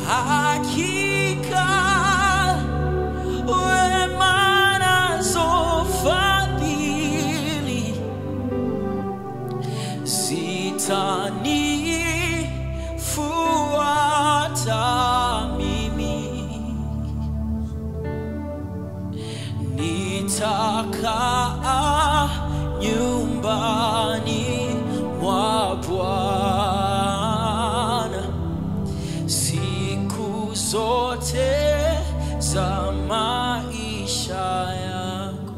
Hakika wema na fadhili nitakaa nyumbani mwa Bwana siku zote za maisha yangu.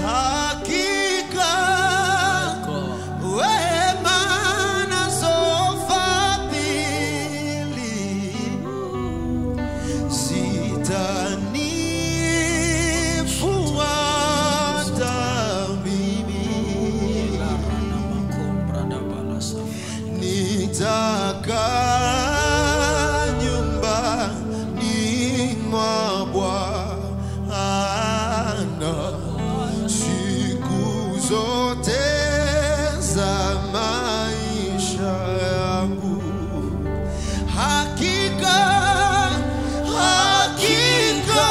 Hakika wema nazo fadhili zitanifuata mimi. Nitakaa nyumbani mwa Bwana siku zote za maisha yangu. Hakika, hakika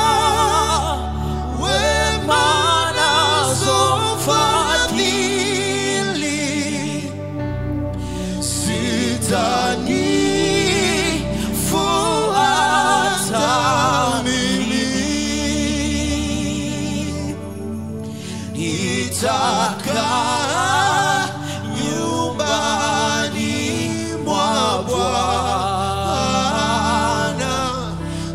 wema nazo fadhili zitanifuata mimi. Nitakaa nyumbani mwa Bwana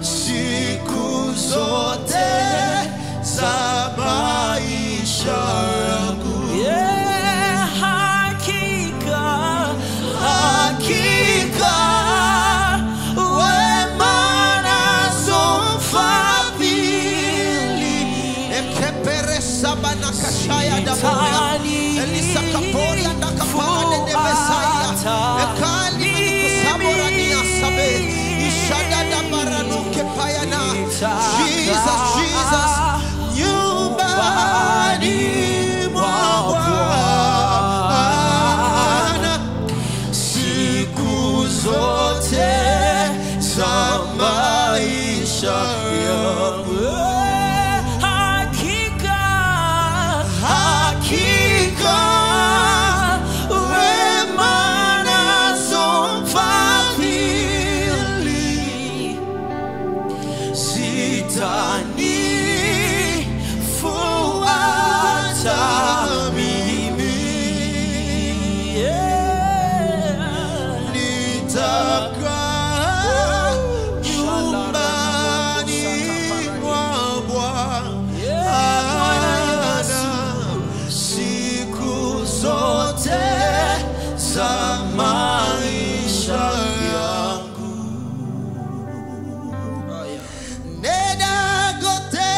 siku zote za maisha yangu. Hakika, hakika wema nazo fadhili ekeperesa banakashaya damoya elisa kaporia ndakapane demesaya ekali manikusabora niyasabe ishada dabaranuke payana. Jesus, Jesus, nyumbani mwa Bwana siku zote za maisha yangu. hakika, Hakika wema nazo fadhili zitanifuata mimi. Nitakaa nyumbani mwa Bwana siku zote za maisha yangu. Nenda gote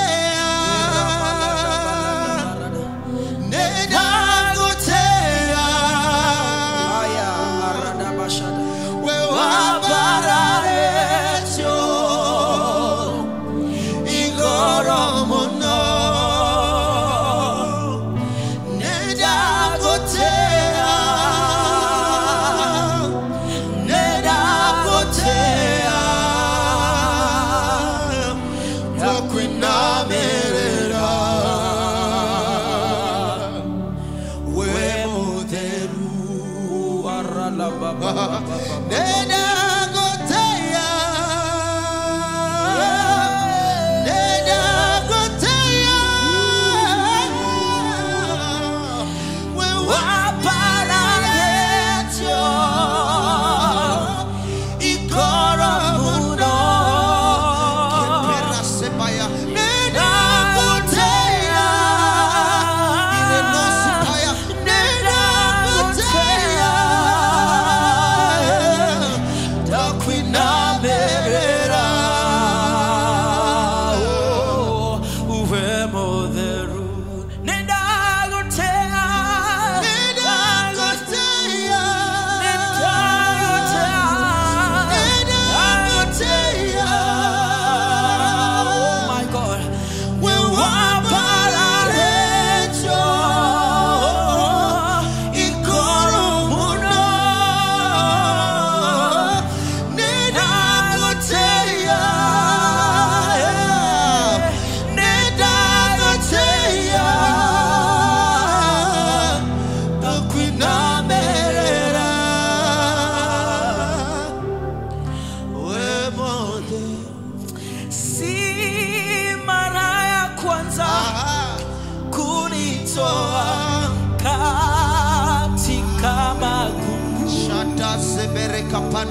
Si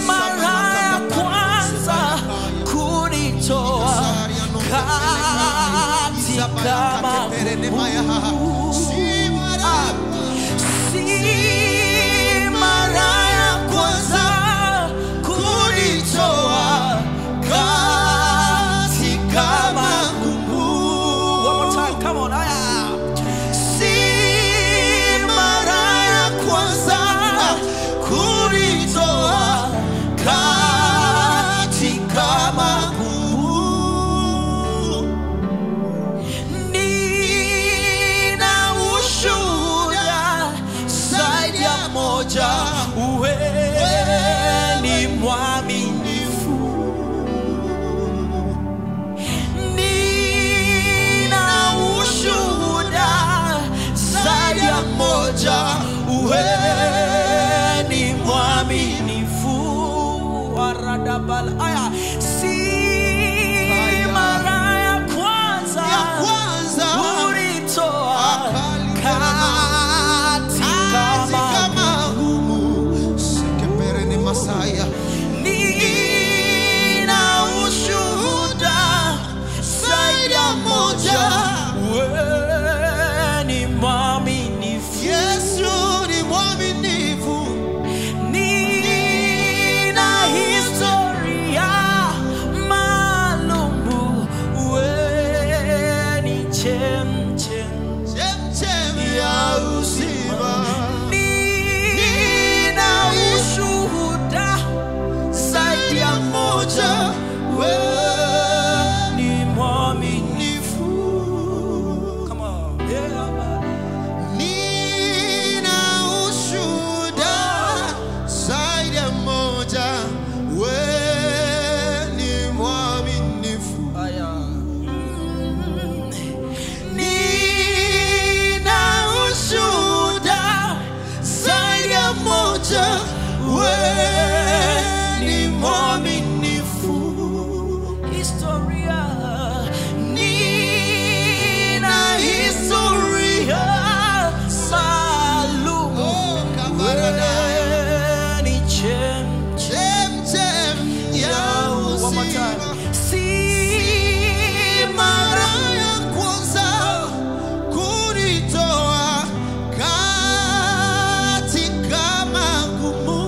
mara ya kwanza kunitoa katika magumu. Si mara ya kwanza kunitoa katika magumu. One more time, come on. Si mara ya kwanza kunitoa katika magumu. Nina ushuhuda zaidi ya moja, wewe ni mwaminifu. Nina ushuhuda zaidi ya moja, wewe ni mwaminifu. Waradabal aya. Si mara ya kwanza ulitoa katika magumu. Nina ushuhuda zaidi ya moja, wewe ni mwaminifu. Yesu ni mwaminifu. Nina historia maalumu, wewe ni Chemchem ya uzima. Nina ushuhuda zaidi ya moja, wewe ni mwaminifu. Come on. Nina ushuhuda zaidi ya moja, wewe ni mwaminifu. Nina ushuhuda zaidi ya moja, wewe ni mwaminifu. Historia, nina historia maalumu, wewe ni Chemchem ya One more uzima. time. Si mara Ya kwanza kunitoa katika magumu.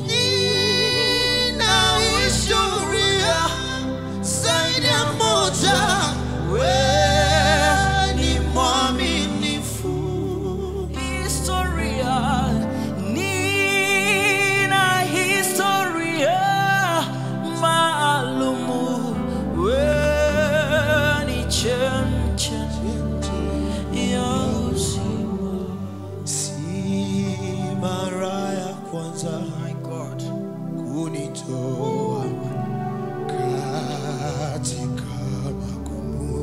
Nina historia zaidi ya moja, wewe ni mwaminifu. historia, nina historia maalumu, wewe ni chemchem ya uzima. Si mara ya kwanza My God. kunitoa katika magumu.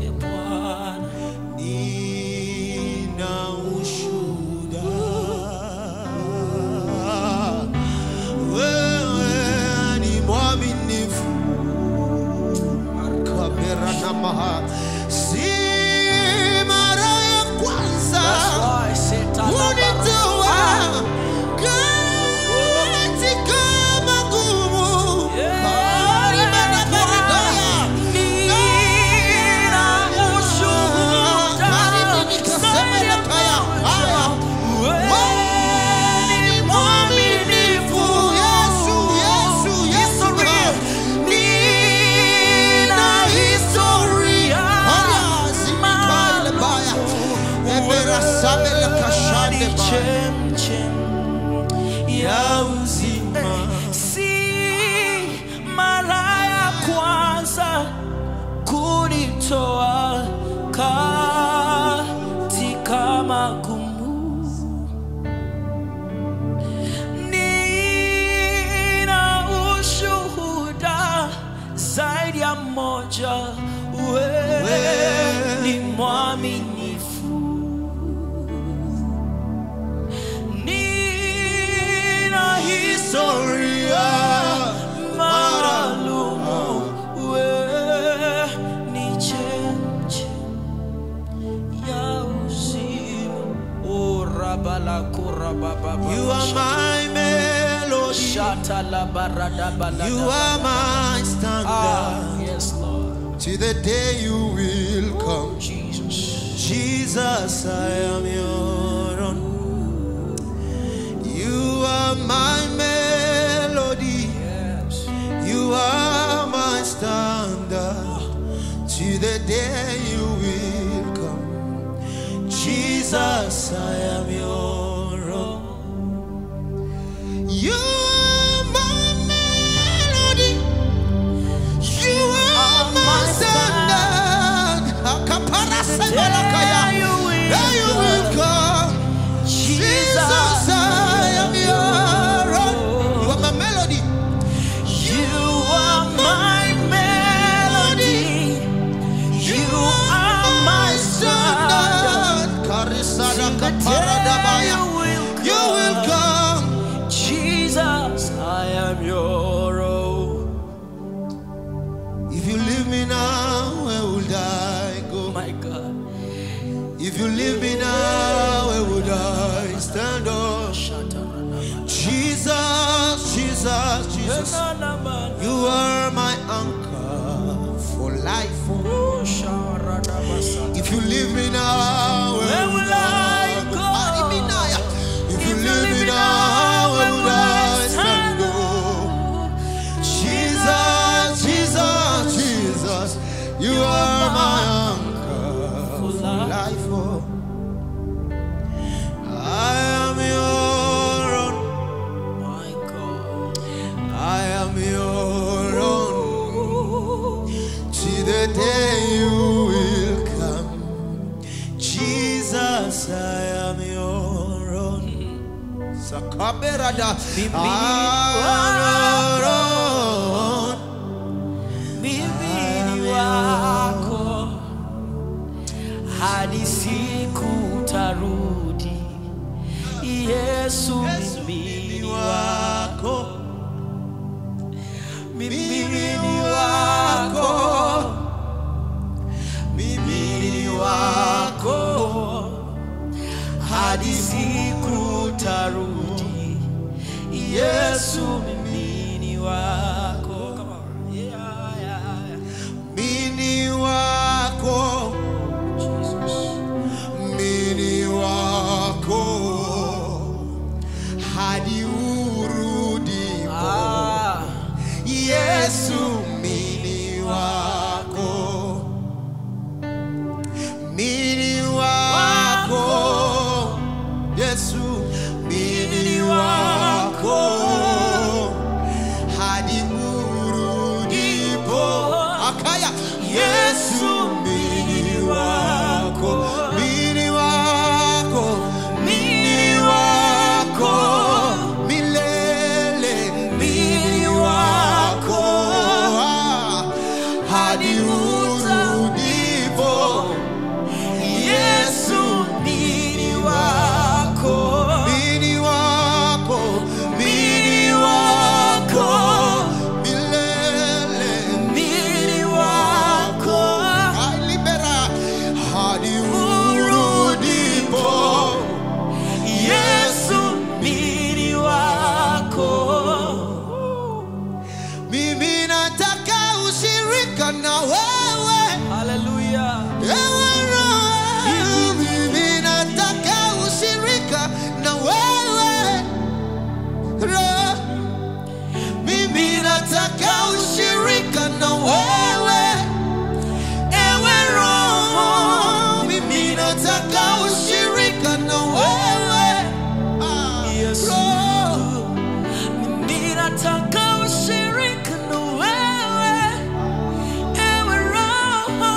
Ee Bwana, Nina ushuhuda, wewe ni mwaminifu. Kabera na maha. Si mara ya kwanza that's why I say kunitoa katika magumu. nina ushuhuda zaidi ya moja, wewe ni mwaminifu. Historia, nina historia maalumu, wewe ni chemchem ya uzima. Si mara ya kwanza kunitoa katika magumu. Nina ushuhuda zaidi ya moja, wewe ni mwaminifu. Nina historia maalumu, wewe ni chemchem ya uzima. You are my melody. You are my standard. Yes, Lord. To the day you will come. Jesus. Jesus, I am your own. You are my melody. Yes. You are my standard. To the day you will come. Jesus, I am your own. You are my melody. You are my standard. There you will come. Jesus, I am your own. You are my melody. You are my melody. You are my standard. You will come. Jesus, I am your own. If you leave me now, where would I go? My God. If you leave me now, where would I stand up? Jesus, Jesus, Jesus. You are my anchor for life. If you leave me now, Where will I go? If you leave me now, where would I stand up? Jesus, Jesus, Jesus. You are my anchor for life. I am your own. My God. I am your own. To the day you will come. Jesus, I am your own. Sakaberada. I am your own. Mimi ni wako hadi siku tarudi. Yesu, mimi ni wako. Mimi ni wako. Mimi ni wako hadi siku tarudi. Yesu, mimi ni wako. Come on. Yeah, yeah. Mini wako. Jesus. Mini wako. Hadi urudipo. Yesu, mini wako. Mini wako. Yesu, mini wako. Hadi urudipo. Akaya. Yesu, mini wako. Mini wako. Mini wako. Milele. Mini wako. Hadi urudipo. Yesu, mimi wako. Mini wako. Mini wako. Milele. Mimi wako. Libera. Hadi urudipo. Yesu, mimi wako. Mimi nataka ushirika na wewe. Hallelujah. Ewe Roho, mimi nataka ushirika na wewe. Roho, mimi nataka ushirika na wewe. Ewe Roho, mimi nataka ushirika na wewe. Yesu. Roho, Mimi nataka ushirika na wewe. Ewe Roho,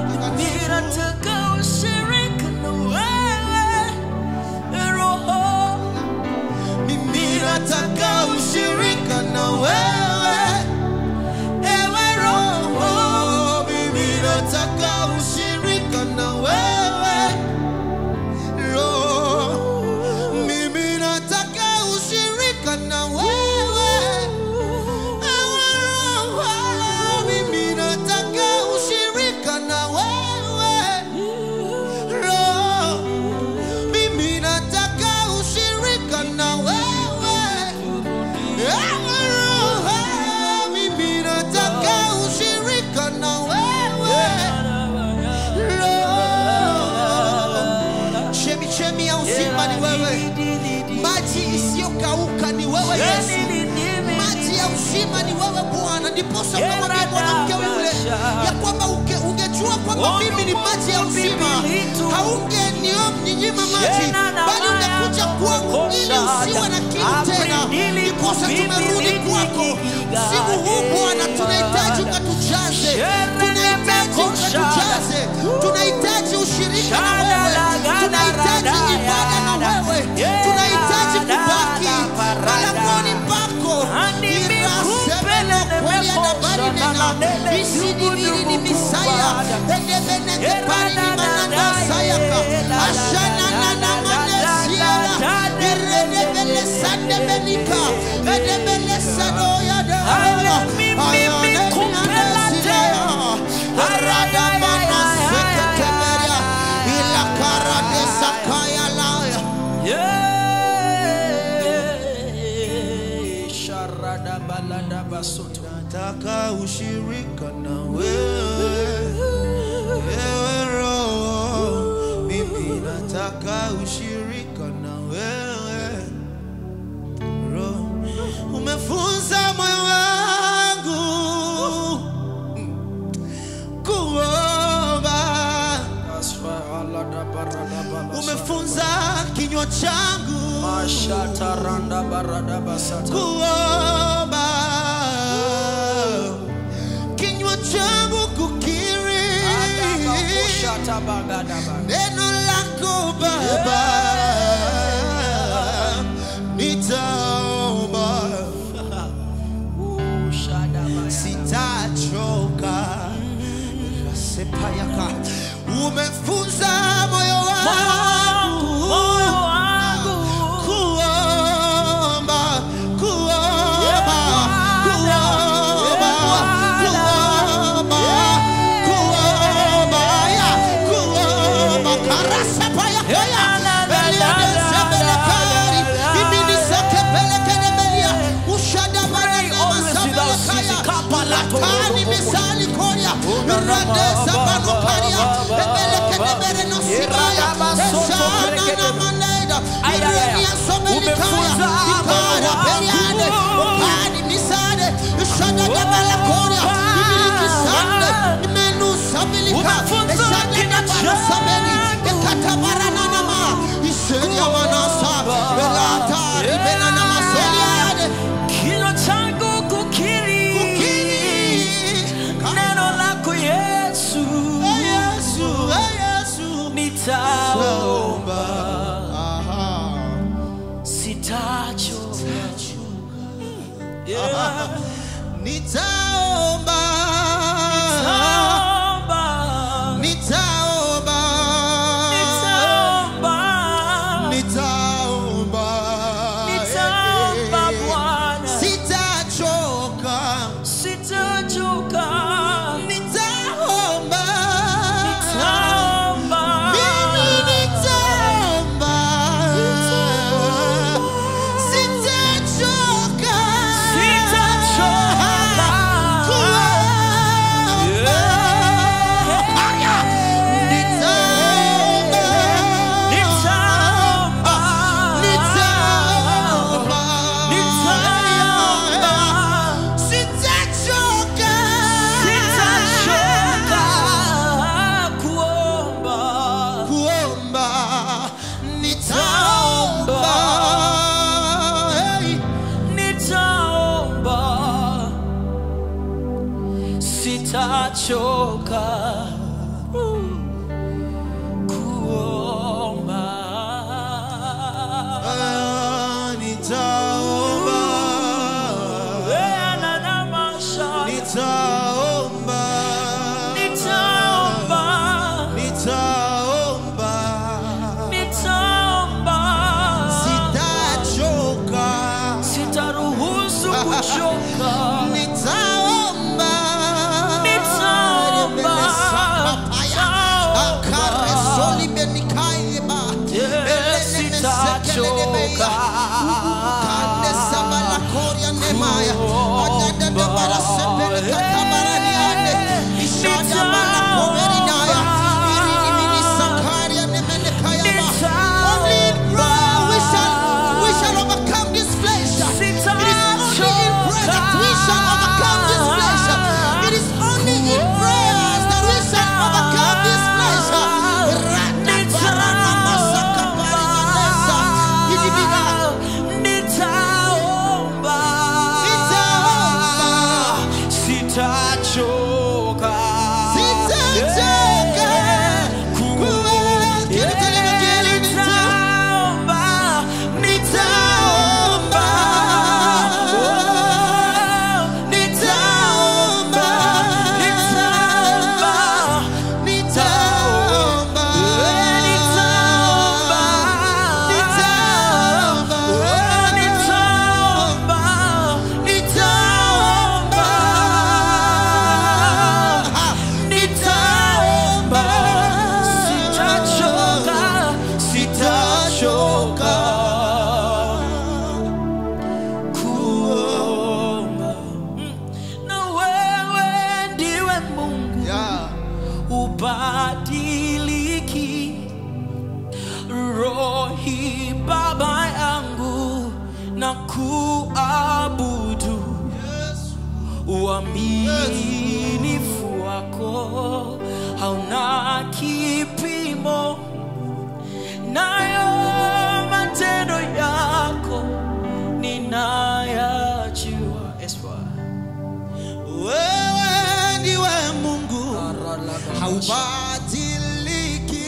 mimi nataka ushirika na wewe. Roho, mimi nataka ushirika na wewe. Ewe Roho, mimi nataka ushirika na wewe. Roho, mimi nataka ushirika na wewe. Ewe Roho, mimi nataka ushirika na wewe. Roho, mimi nataka ushirika yasiyokauka ni wewe Yesu. Maji ya uzima ni wewe Bwana. Ndiposa ukamwambia mwanamke yule ya kwamba ungejua kwamba mimi ni maji ya uzima, haungeninyima maji, bali ungekuja kwangu ili usiwe na kiu tena. Ndiposa tumerudi kwako siku huu Bwana. Tunahitaji ukatujaze, tunahitaji ukatujaze, tunahitaji ushirika na wewe, tunahitaji ibada na wewe, tunahitaji kubaki malangoni pako. Nataka ushirika na wewe, ewe Roho. Mimi nataka ushirika na wewe Roho. Umefunza moyo wangu kuomba, umefunza kinywa changu kuomba, kinywa changu kukiri neno lako Baba. Nitaomba, sitachoka. Umefunza moyo wangu kuomba, kuomba, kuomba, kuomba, kuomba, ya kuomba. Karasa paya paya Eliade sebelekari ibini sake pelekene melia ushada bana masabelekaya lakani misali koria radeza banukaria ebelekene bereno siraya esana na maneda irenia sobelikaya ikara periade ukani misade ushada dabala koria ibini kisande imenu sabilika esade dabala sabeli ekatabarana nama isenia manasa belata ibena nama soliade. Kinywa changu kukiri neno lako Yesu, Yesu, Yesu. Nitaomba, sitachoka. Nitaomba, nitaomba, nitaomba, nitaomba, nitaomba Bwana. Sitachoka, sitachoka. Nitaomba, nitaomba, mimi nitaomba, sitachoka, sitachoka. Sitachoka kuomba, nitaomba, nitaomba, nitaomba, nitaomba, nitaomba, sitachoka, sitaruhusu kuchoka. Nitaomba, sitachoka we shall overcome kuabudu uaminifu wako hauna kipimo, nayo matendo yako ninayajua. Wewe ndiwe Mungu haubadiliki,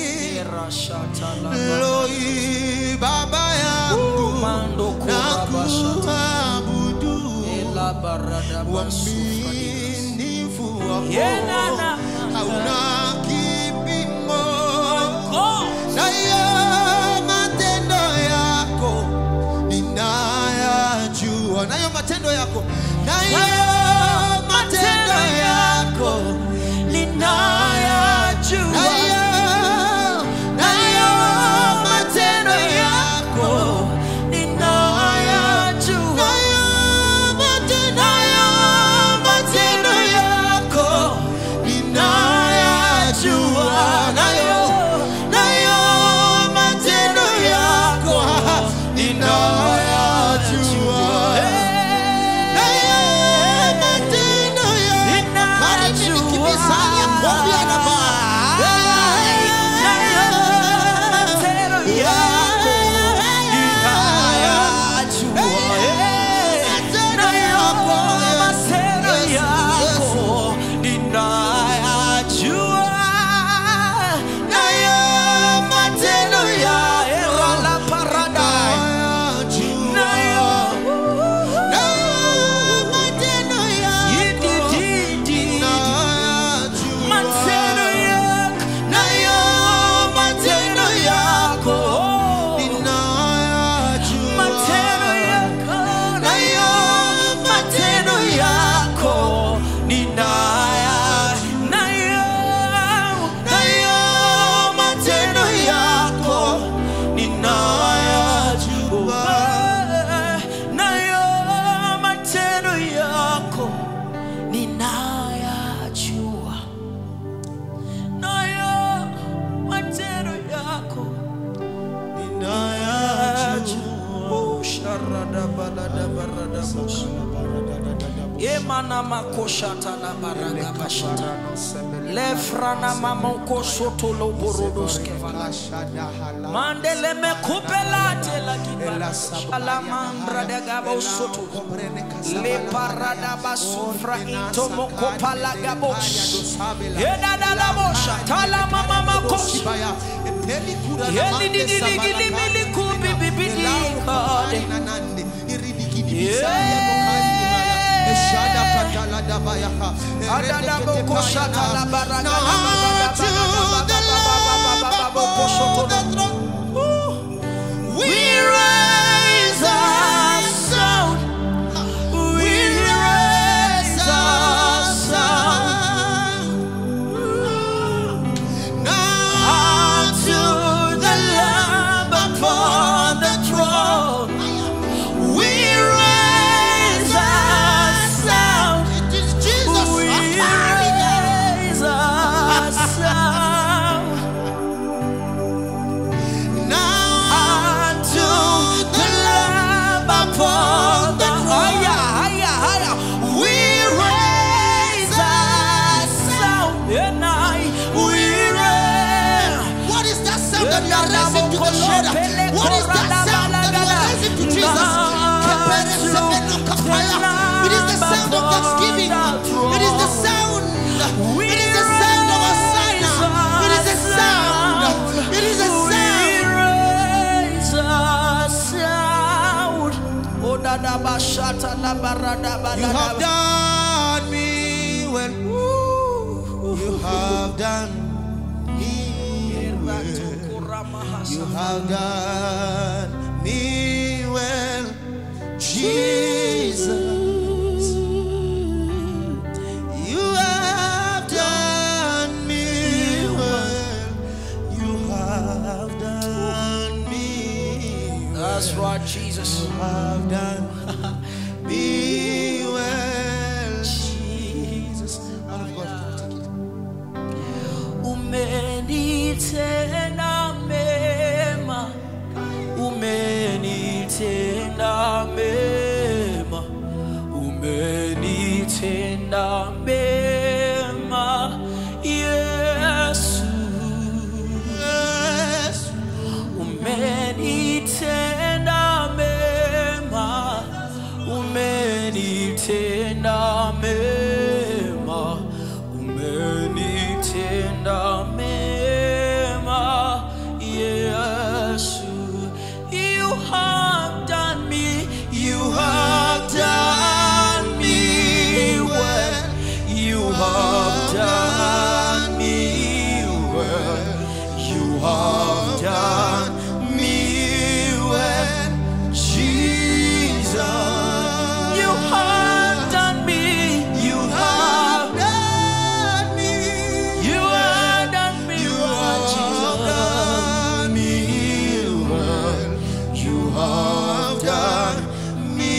Loi Baba yangu nakuabudu uaminifu wako hauna kipimo, nayo matendo yako ninayajua, nayo matendo yako, nayo matendo yako ninayajua, nayo matendo yako ninayajua, matendo yako ninayajua, nayo matendo yako ninayajua. Emana makoshata la baraga bashata lefrana mamoko soto lo borodos kevala mandele me kupelate la kibala ala mambra de gabo soto le parada basufra into moko pala gabo eda da la bosha tala mama makoshi yeli dili mili kubi bibidi kade we raise our sound, we raise our sound now to the Lamb upon the throne. We raise our sound, it is Jesus. We raise our sound now to the Lamb upon the higher. We raise our sound, and we raise. What is that sound that we are raising to the Lord? What is that sound that we are raising to Jesus? It is the sound of thanksgiving. It is the sound. It is the sound of Hosanna. It is the sound. It is the sound. You have done me well. You have done me well. You have done me well, Jesus. You have done me well. You have done me well. That's right, Jesus. You have done me well, Jesus. Man of God, take it. Umenitenda mema, umenitenda mema. umenitenda mema, umenitenda mema, Yesu. You have done me, you have done me well, you have done me well, you have done me well, Jesus. You have done me, you have done me, you have done me well, Jesus. You have done me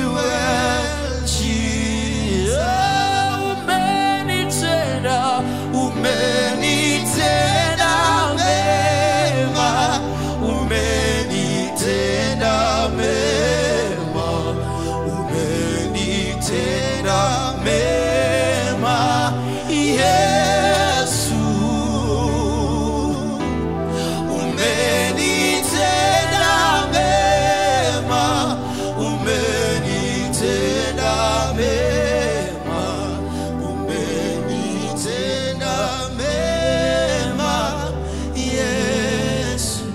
well, Jesus. Umenitenda mema, umenitenda mema, umenitenda mema, Yesu. Umenitenda mema, umenitenda mema, umenitenda mema, Yesu.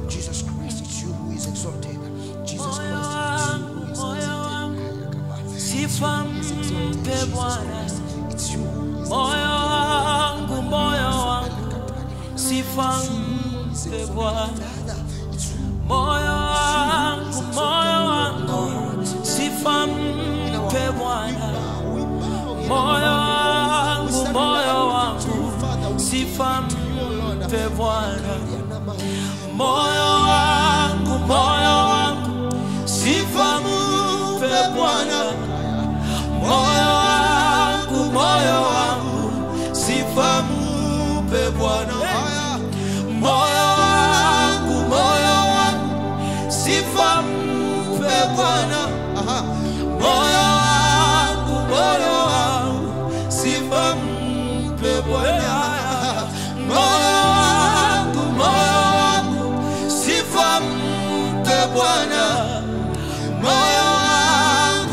Jesus Christ, it's you who is exalted. Jesus Christ, it's you who is exalted. Sifa mpe Bwana, It's you who is moyo wangu, sifa mpe Bwana, moyo wangu, sifa mpe Bwana, moyo wangu, sifa mpe Bwana, moyo wangu, sifa mpe Bwana, moyo wangu, sifa mpe Bwana, moyo wangu, sifa mpe Bwana, moyo wangu, sifa mpe Bwana, moyo wangu, sifa mpe Bwana, moyo wangu, sifa mpe Bwana, moyo wangu,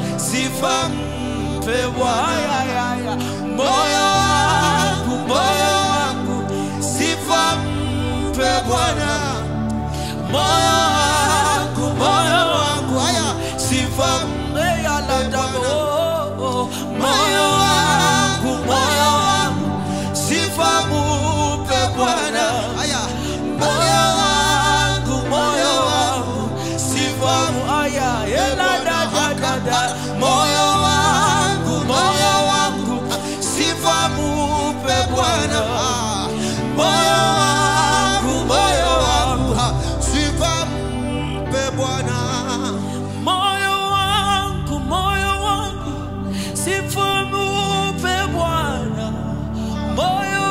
sifa mpe Bwana, moyo wangu, sifa mpe Bwana, moyo wangu, sifa mpe Bwana, moyo wangu, sifa moyo wangu, sifa mpe Bwana, moyo wangu, sifa mpe Bwana, moyo wangu, sifa mpe Bwana, moyo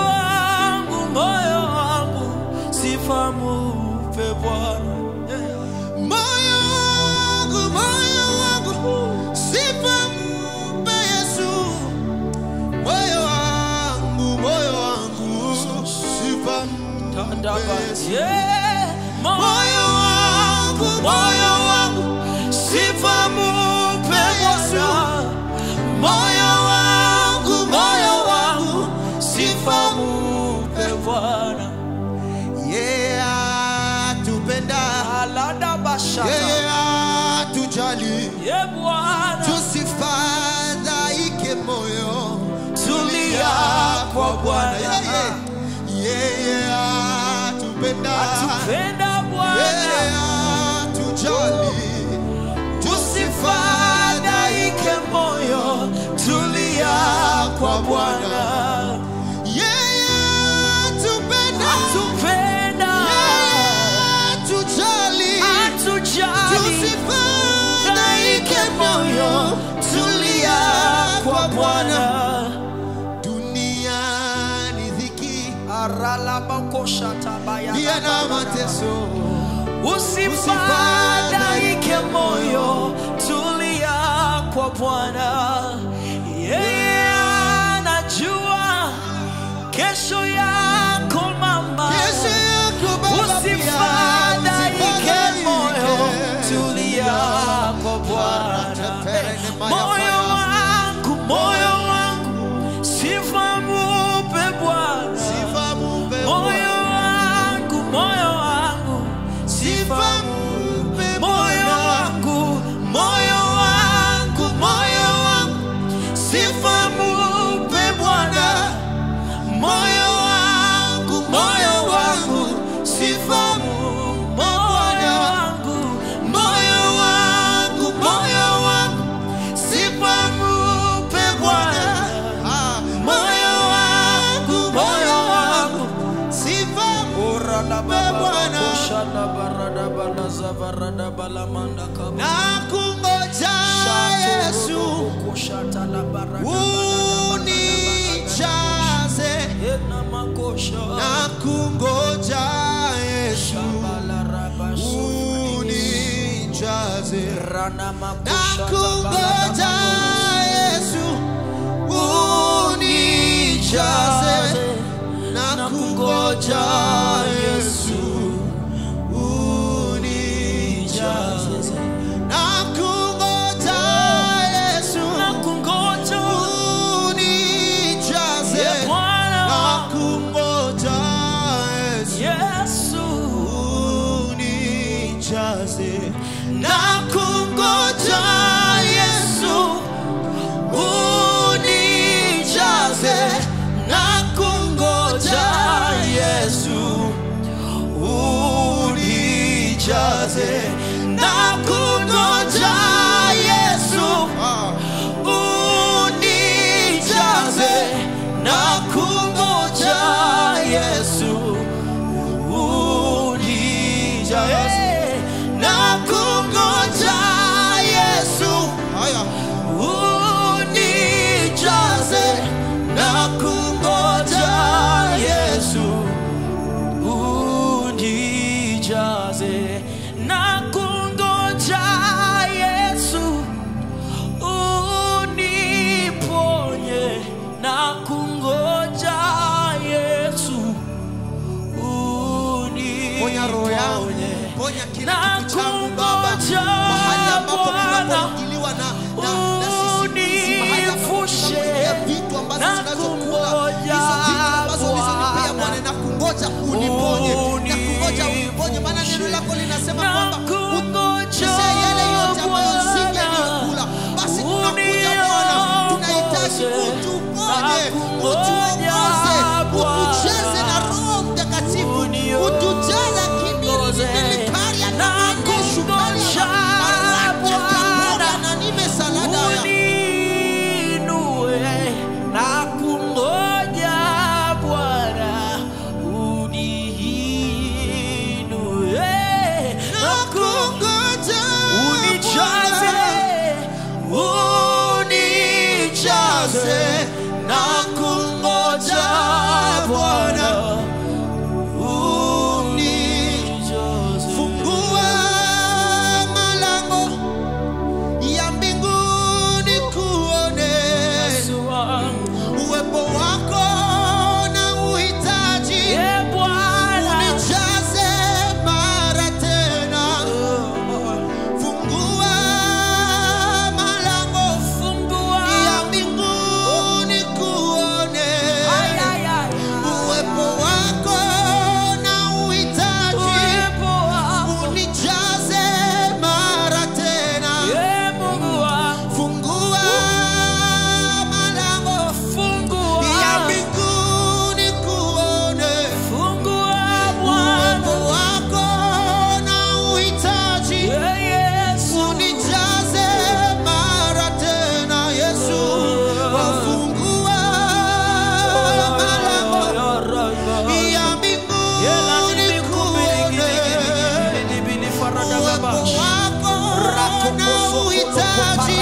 wangu, sifa mpe Bwana, moyo wangu, sifa mpe Yesu, moyo wangu, sifa mpe Yesu, moyo wangu, sifa mpe Yesu, moyo wangu, sifa mpe Bwana. Tupenda alada bashaka, tujali, Bwana, tusifadhaike moyo, tulia kwa Bwana. Tupenda Bwana, tujali, tusifadhaike moyo, tulia kwa Bwana. Tupenda ndiye na mateso. Usifadhaike moyo, tulia kwa Bwana. Yeye anajua kesho yako mama. Usifadhaike moyo, tulia kwa Bwana. Moyo wangu, moyo wangu, sifa mupe Bwana. Moyo wangu, moyo wangu, sifa mupe Bwana. Moyo wangu, moyo wangu, sifa mupe Bwana. Moyo wangu, moyo wangu, sifa mupe Bwana. Moyo wangu, moyo wangu, sifa mupe Bwana. Moyo wangu, moyo wangu, sifa mupe Bwana. Nakungoja Yesu, unijaze. Nakungoja Yesu, unijaze. Nakungoja Yesu, unijaze. Nakungoja Yesu, unijaze. Nakungoja Yesu, unijaze. Nakungoja Yesu, unijaze. Nakungoja Yesu, unijaze. Nakungoja Yesu, unijaze. Nakungoja Yesu, unijaze. Nakungoja Yesu, unijaze. Nakungoja Yesu, unijaze. Nakungoja Yesu, unijaze. Nakungoja Yesu, uniponye. Nakungoja Yesu, Ponya roho yangu, uniponye. ponya kila kitu changu Baba, mahali ambapo tunapoingiliwa na sisimizi, mahali ambapo tunapoingia vitu ambazo tunazokula, hizo vitu ambazo ulizonipea Bwana, nakungoja uniponye, nakungoja uniponye, maana neno lako linasema kwamba ukose yale yote ambayo singekula. Basi tunakuja Bwana, tunahitaji utuponye, utuongoze, utujaze na Roho Mtakatifu, utujaze kimbilikaria na maneshu maraka kamoga na nime salada ya uninue. Nakungoja Bwana, uninue. nakungoja Unijaze, unijaze. Nakungoja Bwana, unijaze. Fungua malango ya mbinguni kuone uwepo wako na uhitaji. Unijaze mara tena. Fungua malango ya mbinguni kuone uwepo wako na uhitaji. Unijaze mara tena. Fungua malango ya mbinguni kuone uwepo wako na uhitaji. Unijaze mara tena Yesu. Fungua malango ya mbinguni kuone uwepo wako na uhitaji.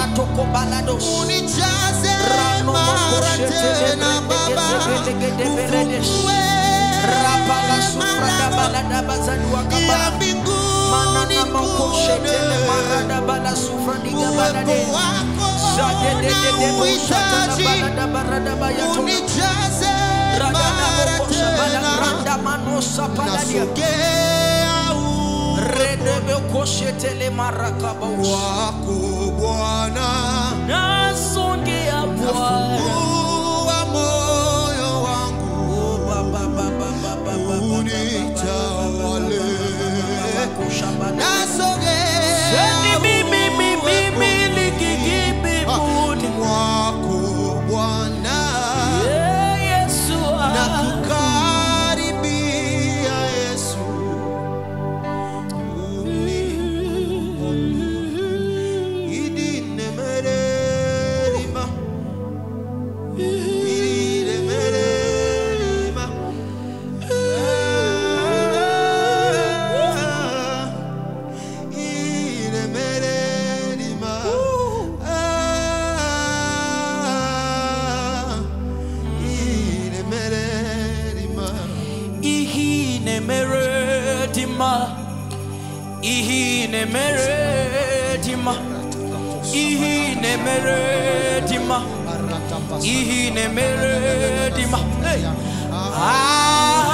Unijaze mara tena Baba. Ufungue Rapala sufrada balada bazadua kabala manana makoshetele marada bala sufradiga balade zadede de balada barada bayato radana mokosha bala randa manosa paladia redebe koshetele marakaba wako Bwana nasongea Bwana Yes,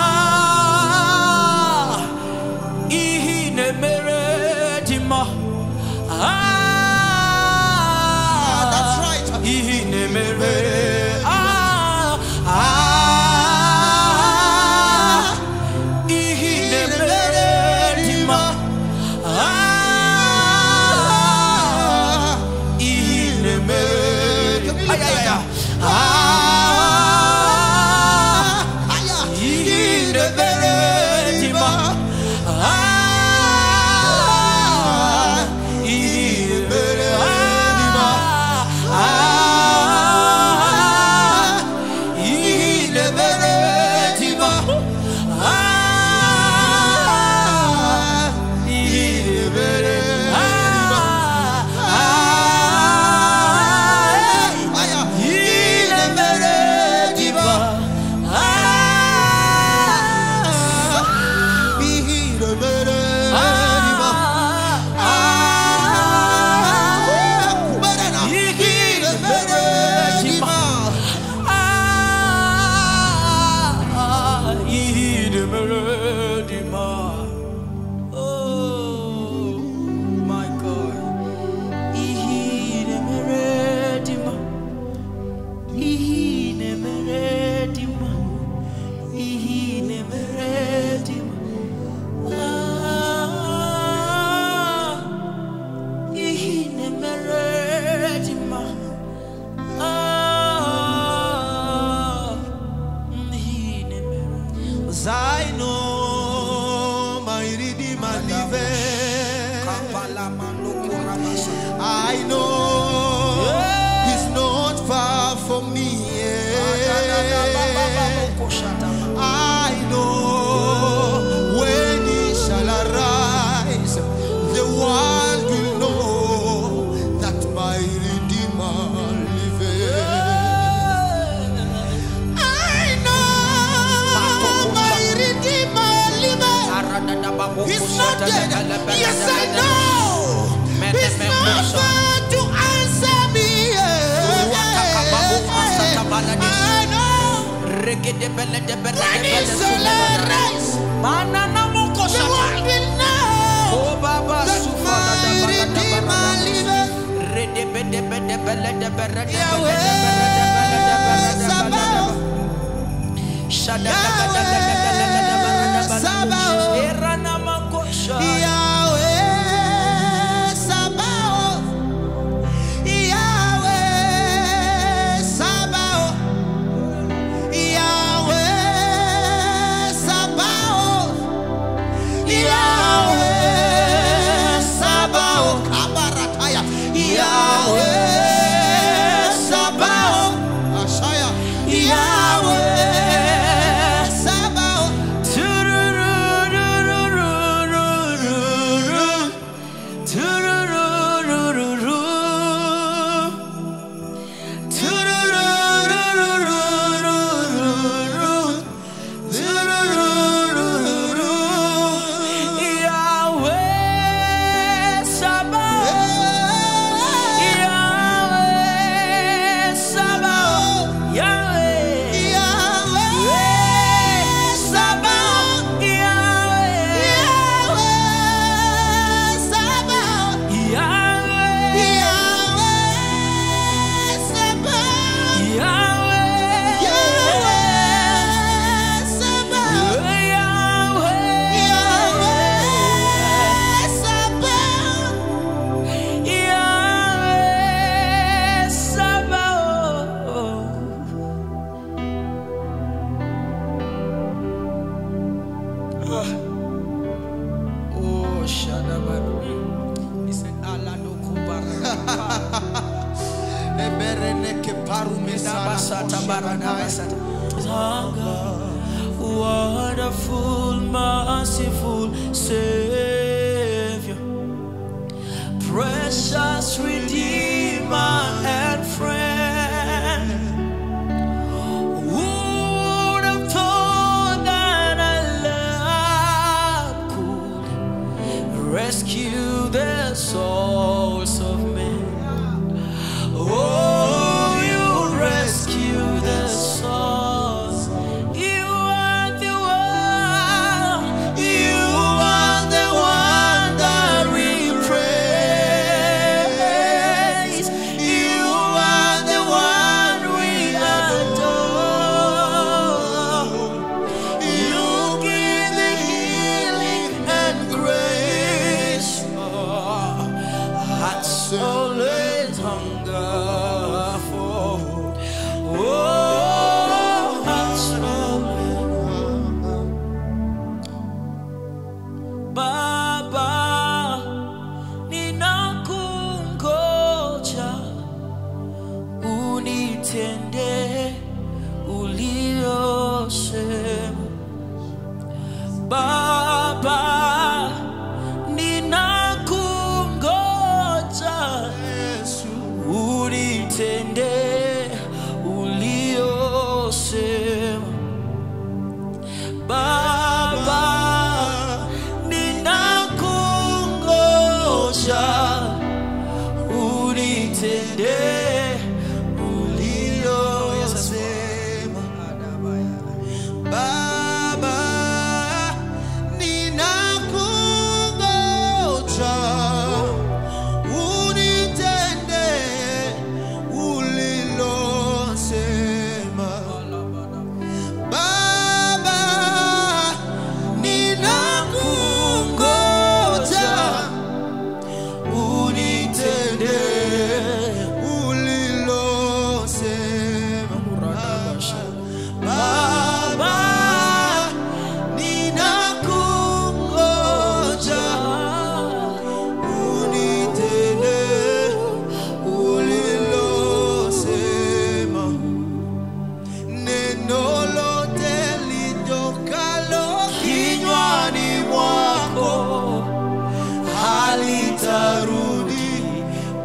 I know. He's not going to answer me. I know. When he shall arise, the world will know that my Redeemer liveth. Yahweh Sabaoth. Yahweh Sabaoth. Yahweh Sabaoth, Yahweh Sabaoth, Yahweh Sabaoth, Yahweh Sabaoth, Kabarataya, Yahweh Sabaoth, Ashaya, Yahweh Sabaoth. Oh, Shadaban. He said, Allah no kubara. Wonderful, merciful Savior, precious Redeemer and friend. Who would have thought that a love could rescue the souls of men? Oh, you rescue the souls. You are the one. You are the one that we praise. You are the one we adore. You give the healing and grace. Hearts always hunger for. Oh, hearts always. Baba, ninakungoja unitende uliosema. Baba, ninakungoja unitende uliosema. Baba, ninakungoja unitende uliosema. Baba, ninakungoja unitende ulilosema. Baba, ninakungoja unitende ulilosema. Baba, ninakungoja unitende ulilosema. Neno lote litokalo kinywani mwako halitarudi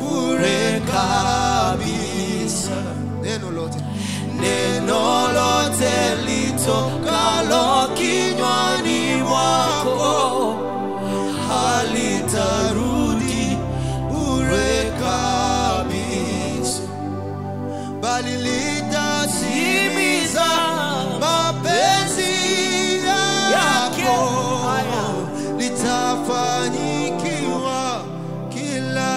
bure kabisa. Neno lote litokalo kinywani mwako halitarudi bure kabisa, bali litatimiza mapenzi yako, litafanyikiwa kila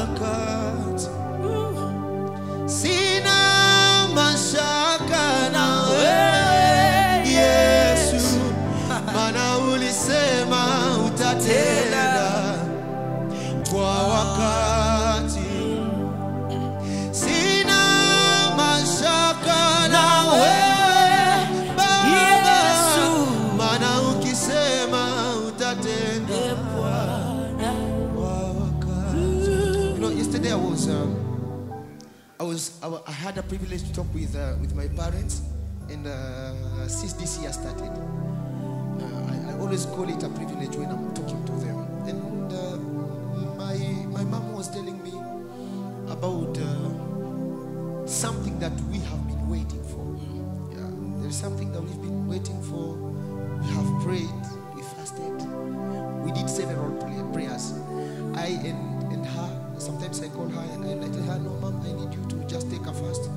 wakati. Sina mashaka na wewe Yesu, maana ulisema utatenda kwa wakati. Sina mashaka na wewe Baba, maana ukisema utatenda kwa wakati. You know, yesterday I had a privilege to talk with my parents, and since this year started, I always call it a privilege when I'm talking to them. And my mom was telling me about something that we have been waiting for. Yeah, there's something that we've been waiting for. We have prayed, we fasted, we did several prayers. I and her, sometimes I call her and I tell her, no mom, I need you to just take a fast.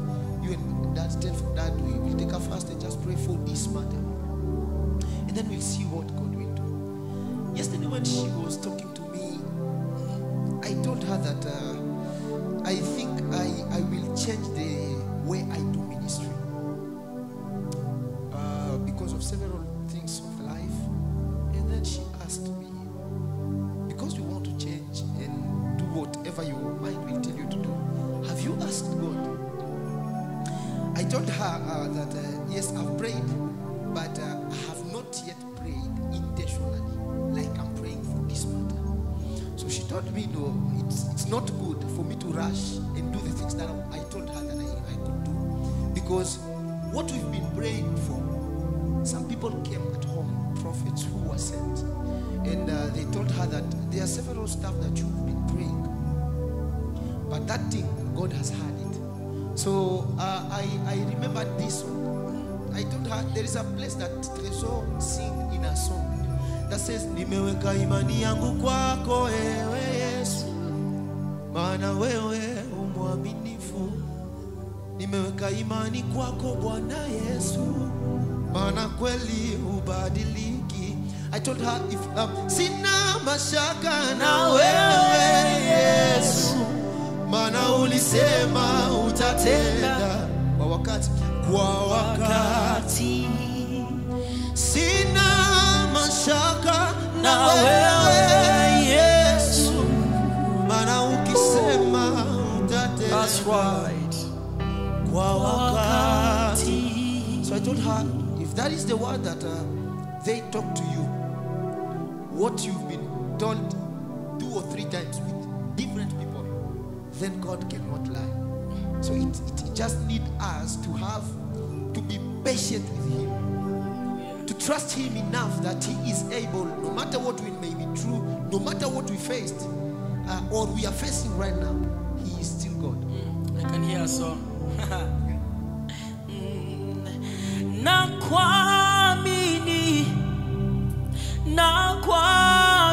You and dad tell dad we will take a fast and just pray for this matter, and then we'll see what God will do. Yesterday when she was talking to me, I told her that I think I will change the way I do ministry because of several things of life. And then she asked me, because you want to change and do whatever your mind will tell you to do, have you asked God? I told her that yes, I've prayed, but I have not yet prayed told me, no, it's not good for me to rush and do the things that I told her that I could do. Because what we've been praying for, some people came at home, prophets who were sent, and they told her that there are several stuff that you've been praying, but that thing, God has heard it. So I remembered this one. I told her there is a place that Tresor sing in a song that says, nimeweka imani yangu kwako ewe Yesu, maana wewe umwaminifu. Nimeweka imani kwako Bwana Yesu, maana kweli ubadiliki. I told her, if sina mashaka na wewe Yesu, maana ulisema utatenda kwa wakati, kwa wakati. Sina mashaka na wewe Yesu, maana ukisema utatenda. That's right. Kwa wakati. So I told her, if that is the word that they talk to you, what you've been told 2 or 3 times with different people, then God cannot lie. So it just needs us to be patient with Him, to trust Him enough that He is able, no matter what we may be true, no matter what we faced or we are facing right now, He is still God. I can hear a song. Nakuamini,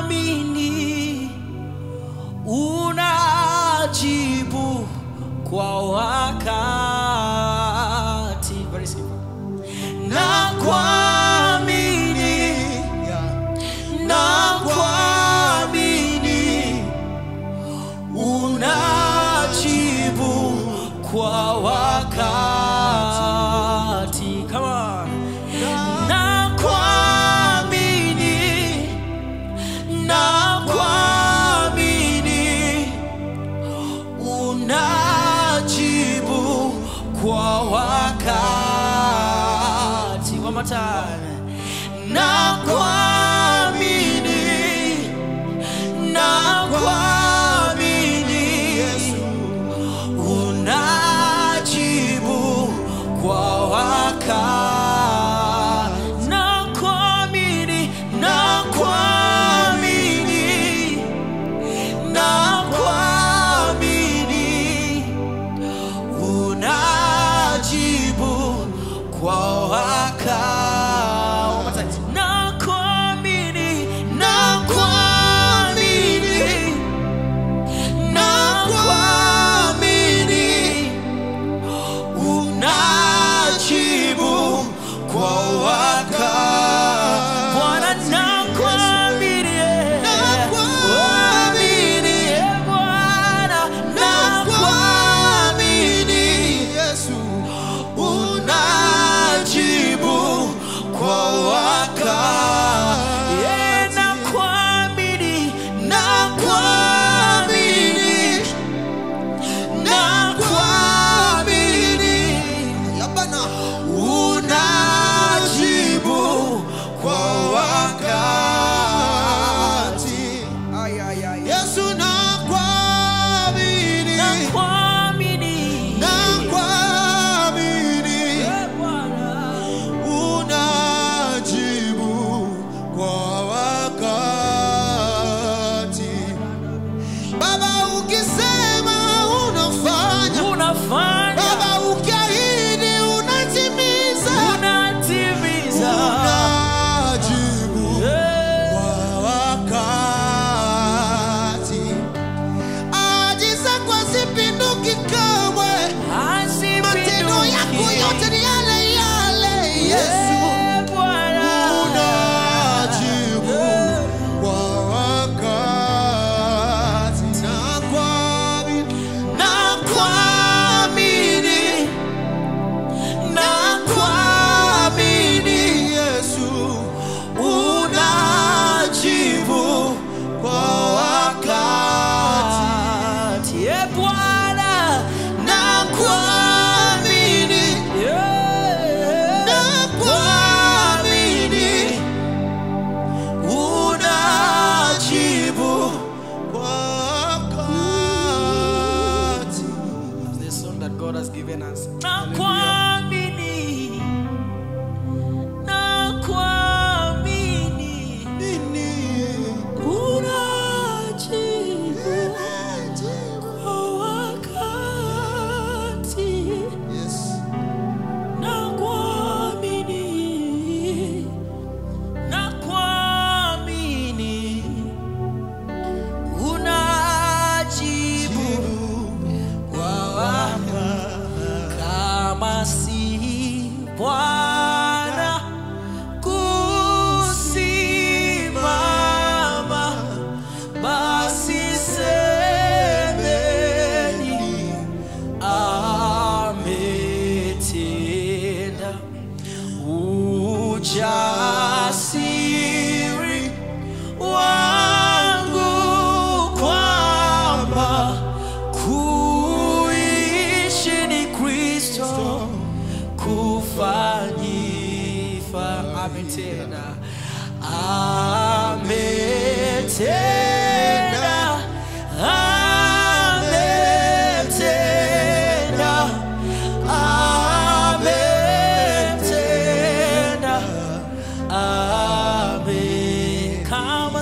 nakuamini, unajibu kwa wakati. Very simple. Nakuamini, nakuamini, unajibu kwa wakati. Come on. Nakuamini, nakuamini, unajibu kwa wakati. One more time. Nakuamini, nakuamini, unajibu kwa wakati. Nakuamini, nakuamini, nakuamini, unajibu kwa wakati. Nakuamini, nakuamini, nakuamini, unajibu kwa wakati. Bwana nakuamini, nakuamini, Bwana nakuamini, Yesu, unajibu kwa wakati. Nakuamini, nakuamini, nakuamini, Yabana, unajibu kwa wakati.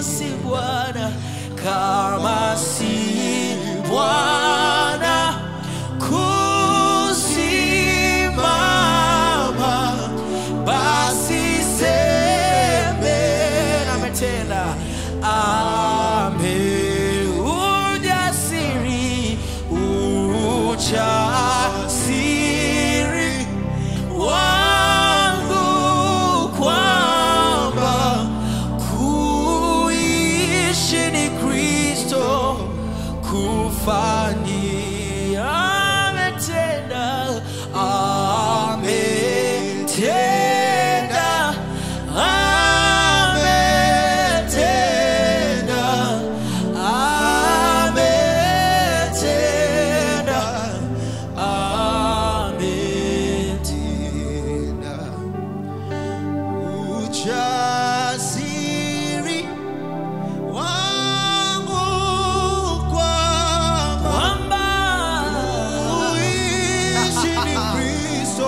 si Bwana, kama si Bwana kusimama, basi seme ametenda, ujasiri, ujasiri wangu kwamba kuishi ni Kristo, kufa ni ametenda, ametenda, ametenda, ametenda, ametenda. Ujasiri wangu kwamba uishi ni Kristo,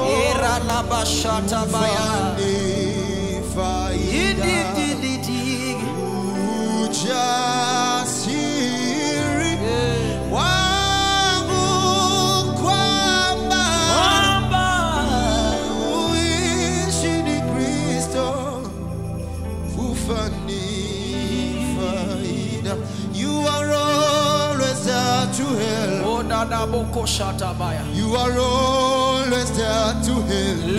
ujasiri wangu kwamba uishi ni Kristo, kufa ni faida. You are always there to help. You are always there to help me.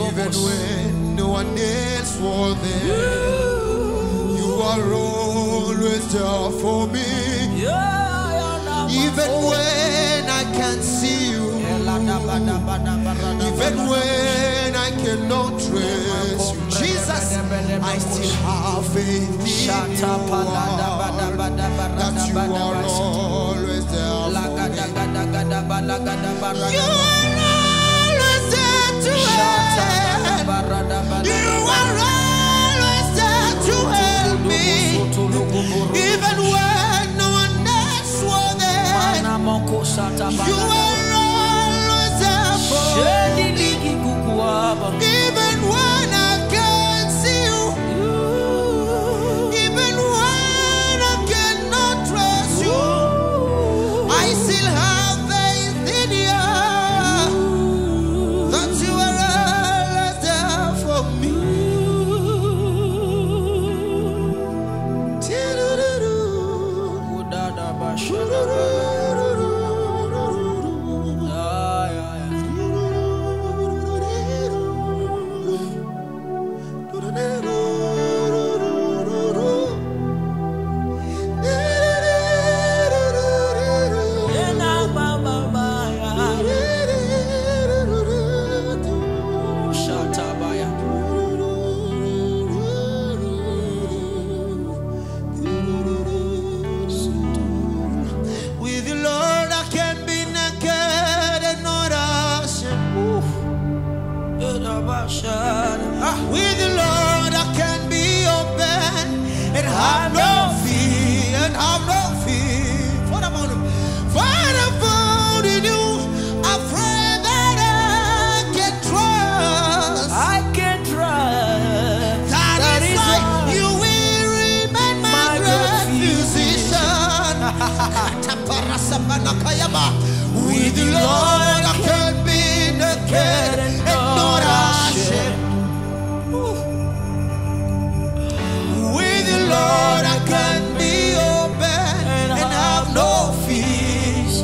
Even when no one else was there, you are always there for me. Even when I can't see you, even when I cannot trace you, Jesus, I still have faith in you, that you are always there for me. You are always there to help. You are always there to help me, even when no one else was there. You are always there for me, even when I can't see you, even when I cannot trust you. I still have faith in you, that you are always there for me. With the Lord I can be naked and not ashamed. With the Lord I can be open and have no fear, and have no fear. For I found in you a friend that I can trust. I can trust. That is why you will remain my great musician. With the Lord I can be naked and not ashamed. With the Lord I can be open and have no fears.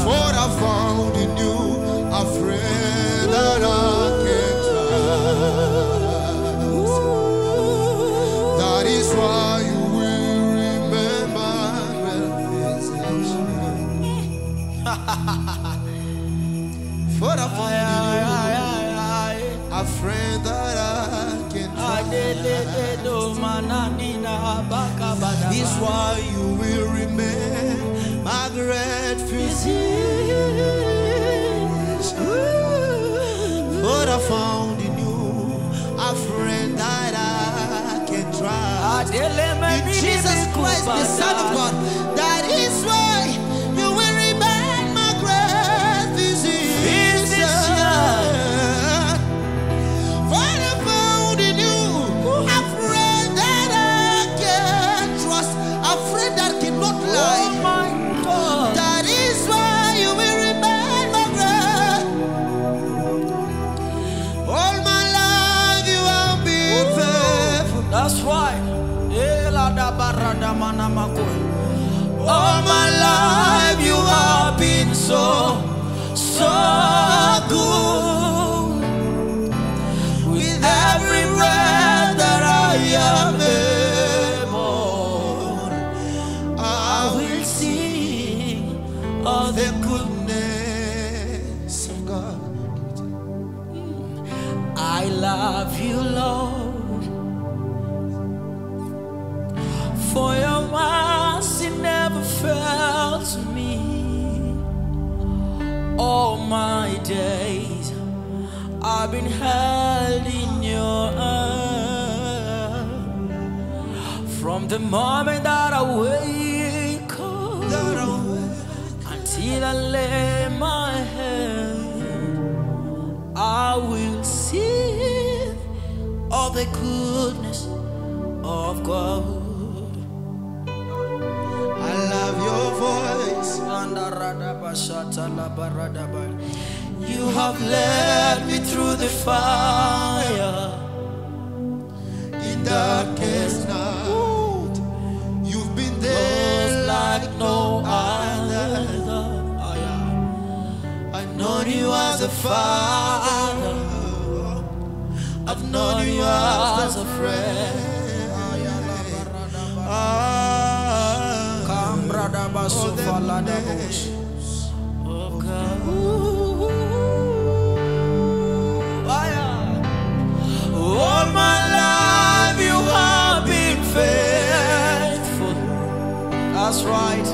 For I found in you a friend that I can trust. That is why you will remember my visitation. For I found in you a friend that I can trust. Is why you will remain my great physician. But I found in you a friend that I can trust. In Jesus Christ, the Son of God. That is why you will remain my great physician. For I found in you All my life you have been so good. With every breath that I am able, I will sing of the goodness of God. I love you, Lord, for your mercy never fails me. All my days I've been held in your hand. From the moment that I wake up until I lay my head, I will sing of the goodness of God. I love your voice. You have led me through the fire in darkest night. You've been there like no other. I've known you as a father. I've known you as a friend. All my life you have been faithful. That's right.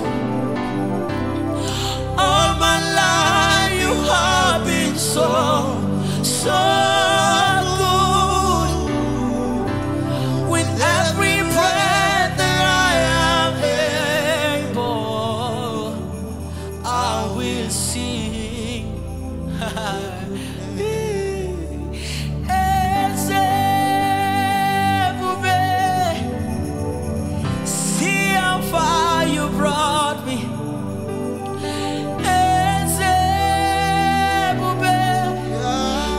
All my life you have been so good. With every breath that I am able, I will sing. See how far you brought me.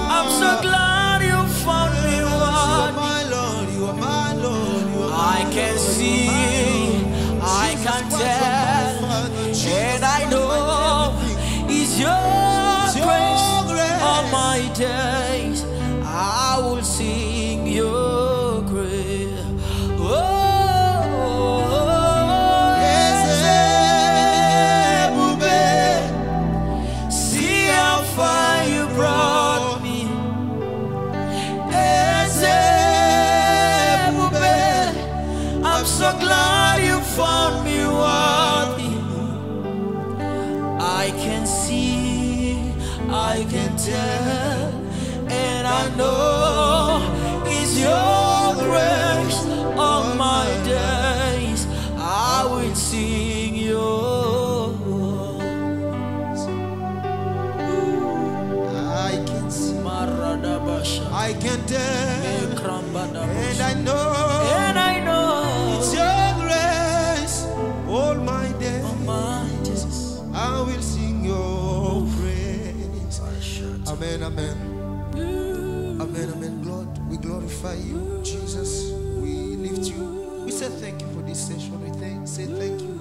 I'm so glad you found me worthy. I can see, I can tell, and I know it's your grace. All my days I will sing your grace. See how far you brought me. I'm so glad you found me worthy. I can see, I can tell, and I know it's your grace. All my days I will sing your words. I can see, I can tell, and I know it's your grace. All my days I will sing your praise. Amen, amen. Amen, amen. Lord, we glorify you, Jesus. We lift you. We say thank you for this session. We say thank you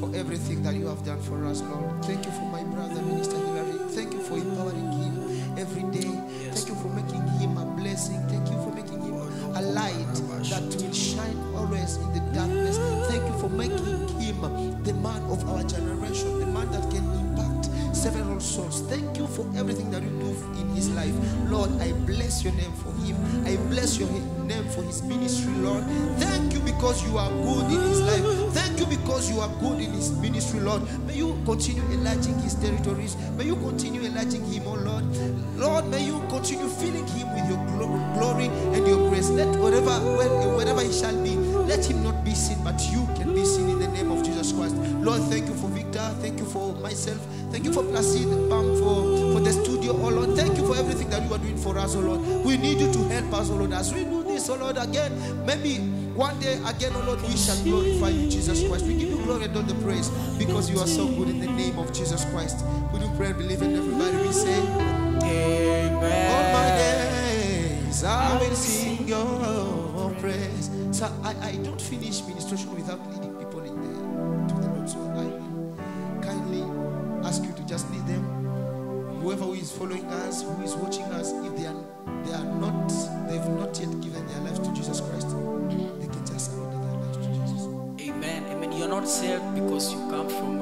for everything that you have done for us, Lord. Thank you for my brother, Minister Hilary. Thank you for empowering him every day. Thank you for making him a blessing. Thank you for making him a light that will shine always in the darkness. Thank you for making him the man of our generation, the man that can impact several souls. Thank you for everything that you do in his life. Lord, I bless your name for him. I bless your name for his ministry, Lord. Thank you because you are good in his life. Thank you because you are good in his ministry, Lord. May you continue enlarging his territories. May you continue enlarging him, oh Lord. Lord, may you continue filling him with your glory and your grace. Let wherever he shall be, let him not be seen, but you can be seen in the name of Jesus Christ. Lord, thank you for Victor. Thank you for myself. Thank you for Placide, Pam, for the studio, oh Lord. Thank you for everything that you are doing for us, oh Lord. We need you to help us, oh Lord, as we do this, oh Lord, again. Maybe one day again, oh Lord, we shall glorify you, Jesus Christ. We give you glory and all the praise because you are so good in the name of Jesus Christ. We do pray and believe in everybody. We say, Amen. All my days I will sing your praise. Sir, I don't finish ministration without leading people in to the Lord. So I will kindly ask you to just lead them. Whoever who is following us, who is watching us, if they've not yet given their life to Jesus Christ, they can just surrender their life to Jesus. Amen. Amen. You're not saved because you come from